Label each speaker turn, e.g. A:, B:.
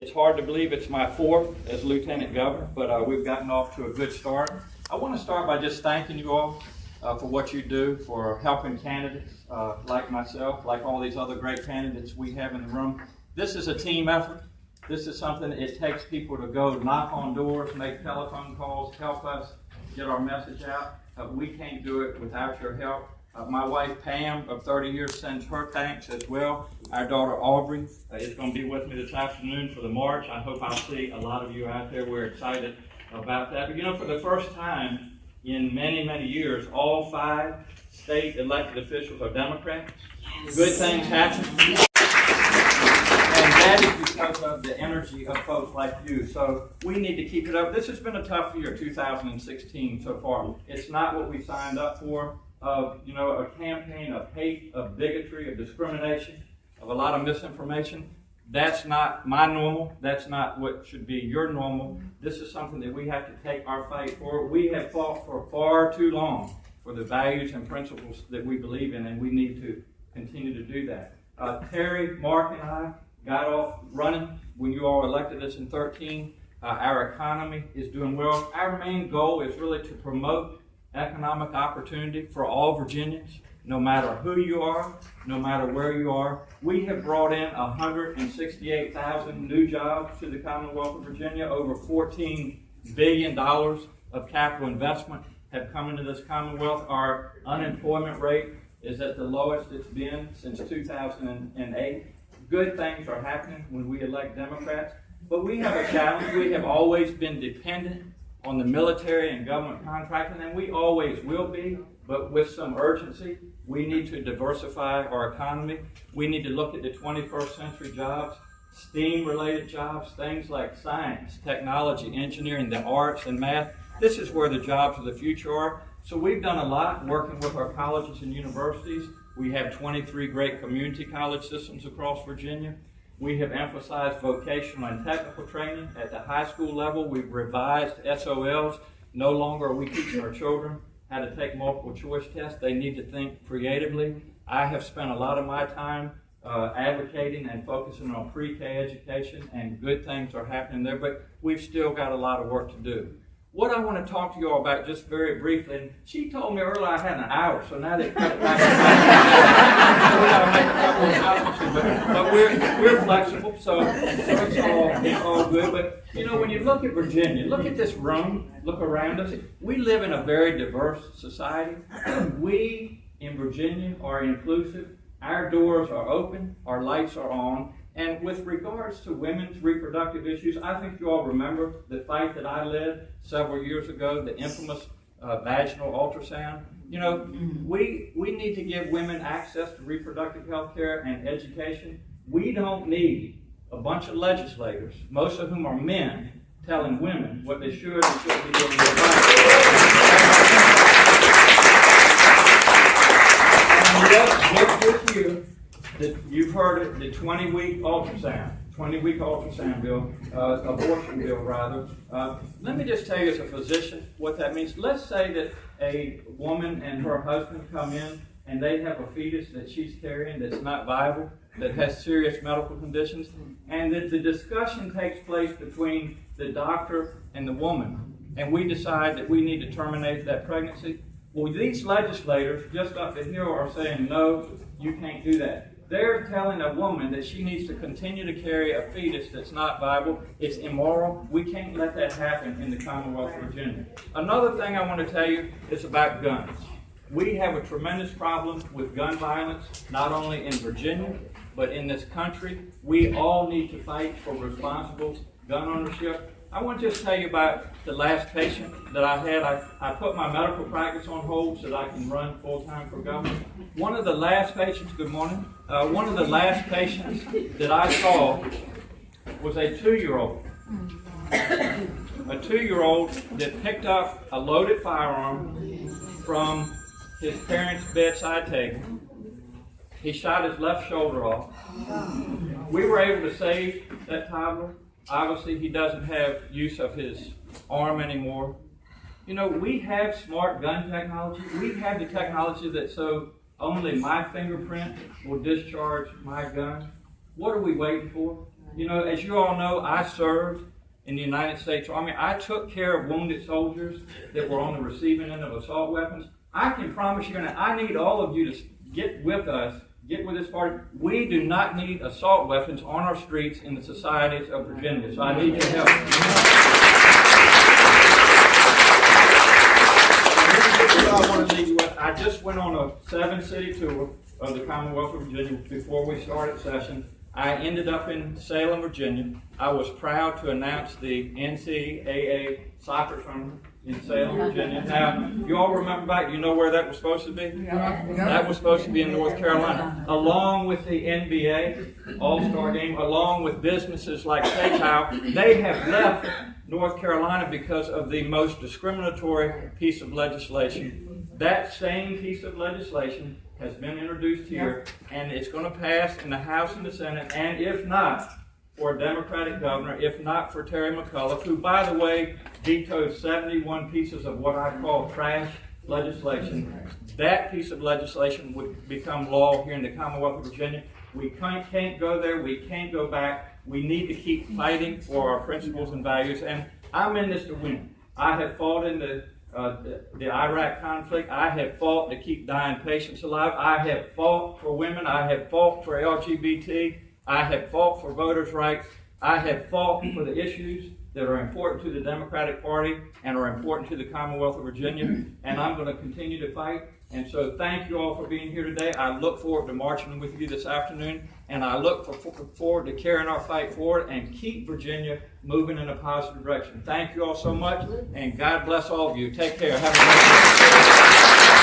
A: It's hard to believe it's my fourth as Lieutenant Governor, but we've gotten off to a good start. I want to start by just thanking you all for what you do, for helping candidates like myself, like all these other great candidates we have in the room. This is a team effort. This is something it takes people to go knock on doors, make telephone calls, help us get our message out. We can't do it without your help. My wife Pam of 30 years sends her thanks as well. Our daughter Aubrey is going to be with me this afternoon for the march. I hope I'll see a lot of you out there. We're excited about that. But you know, for the first time in many, many years, all 5 state elected officials are Democrats. Good things happen. And that is because of the energy of folks like you. So we need to keep it up. This has been a tough year, 2016 so far. It's not what we signed up for. Of a campaign of hate, of bigotry, of discrimination, of a lot of misinformation. That's not my normal. That's not what should be your normal. This is something that we have to take our fight for. We have fought for far too long for the values and principles that we believe in, and we need to continue to do that. Terry, Mark, and I got off running when you all elected us in 2013. Our economy is doing well. Our main goal is really to promote economic opportunity for all Virginians, no matter who you are, no matter where you are. We have brought in 168,000 new jobs to the Commonwealth of Virginia. Over $14 billion of capital investment have come into this Commonwealth. Our unemployment rate is at the lowest it's been since 2008. Good things are happening when we elect Democrats, but we have a challenge. We have always been dependent on the military and government contracting, and we always will be, but with some urgency. We need to diversify our economy. We need to look at the 21st century jobs, STEAM-related jobs, things like science, technology, engineering, the arts, and math. This is where the jobs of the future are. So we've done a lot working with our colleges and universities. We have 23 great community college systems across Virginia. We have emphasized vocational and technical training at the high school level. We've revised SOLs. No longer are we teaching our children how to take multiple choice tests. They need to think creatively. I have spent a lot of my time advocating and focusing on pre-K education, and good things are happening there, but we've still got a lot of work to do. What I want to talk to you all about just very briefly, and she told me earlier I had an hour, so now they cut it back. We got to make a couple of announcements, but we're flexible, so it's all good. But you know, when you look at Virginia, look at this room, look around us. We live in a very diverse society. We in Virginia are inclusive. Our doors are open, our lights are on. And with regards to women's reproductive issues, I think you all remember the fight that I led several years ago, the infamous vaginal ultrasound. You know, we need to give women access to reproductive health care and education. We don't need a bunch of legislators, most of whom are men, telling women what they should and shouldn't be doing with their bodies. And this year, you've heard it, the 20-week ultrasound bill, abortion bill rather. Let me just tell you as a physician what that means. Let's say that a woman and her husband come in and they have a fetus that she's carrying that's not viable, that has serious medical conditions, and that the discussion takes place between the doctor and the woman, and we decide that we need to terminate that pregnancy. Well, these legislators just up the hill are saying, no, you can't do that. They're telling a woman that she needs to continue to carry a fetus that's not viable. It's immoral. We can't let that happen in the Commonwealth of Virginia. Another thing I want to tell you is about guns. We have a tremendous problem with gun violence, not only in Virginia, but in this country. We all need to fight for responsible gun ownership. I want to just tell you about the last patient that I had. I put my medical practice on hold so that I can run full-time for government. One of the last patients, good morning, one of the last patients that I saw was a 2-year-old. A 2-year-old that picked up a loaded firearm from his parents' bedside table. He shot his left shoulder off. We were able to save that toddler. Obviously, he doesn't have use of his arm anymore. You know, we have smart gun technology. We have the technology that so only my fingerprint will discharge my gun. What are we waiting for? You know, as you all know, I served in the United States Army. I took care of wounded soldiers that were on the receiving end of assault weapons. I can promise you, and I need all of you to get with us, get with this party. We do not need assault weapons on our streets in the societies of Virginia. So I need your help. I want to leave you with. I just went on a 7-city tour of the Commonwealth of Virginia before we started session. I ended up in Salem, Virginia. I was proud to announce the NCAA soccer tournament in Salem, Virginia. Now, if you all remember back, you know where that was supposed to be? That was supposed to be in North Carolina, along with the NBA All-Star Game, along with businesses like PayPal. They have left North Carolina because of the most discriminatory piece of legislation. That same piece of legislation has been introduced here, and it's going to pass in the House and the Senate, and if not for a Democratic governor, if not for Terry McAuliffe, who, by the way, vetoed 71 pieces of what I call trash legislation, that piece of legislation would become law here in the Commonwealth of Virginia. We can't go there. We can't go back. We need to keep fighting for our principles and values, and I'm in this to win. I have fought in the Iraq conflict. I have fought to keep dying patients alive. I have fought for women. I have fought for LGBT. I have fought for voters' rights. I have fought for the issues that are important to the Democratic Party and are important to the Commonwealth of Virginia, and I'm going to continue to fight. And so thank you all for being here today. I look forward to marching with you this afternoon, and I look forward to carrying our fight forward and keep Virginia moving in a positive direction. Thank you all so much, and God bless all of you. Take care. Have a great day.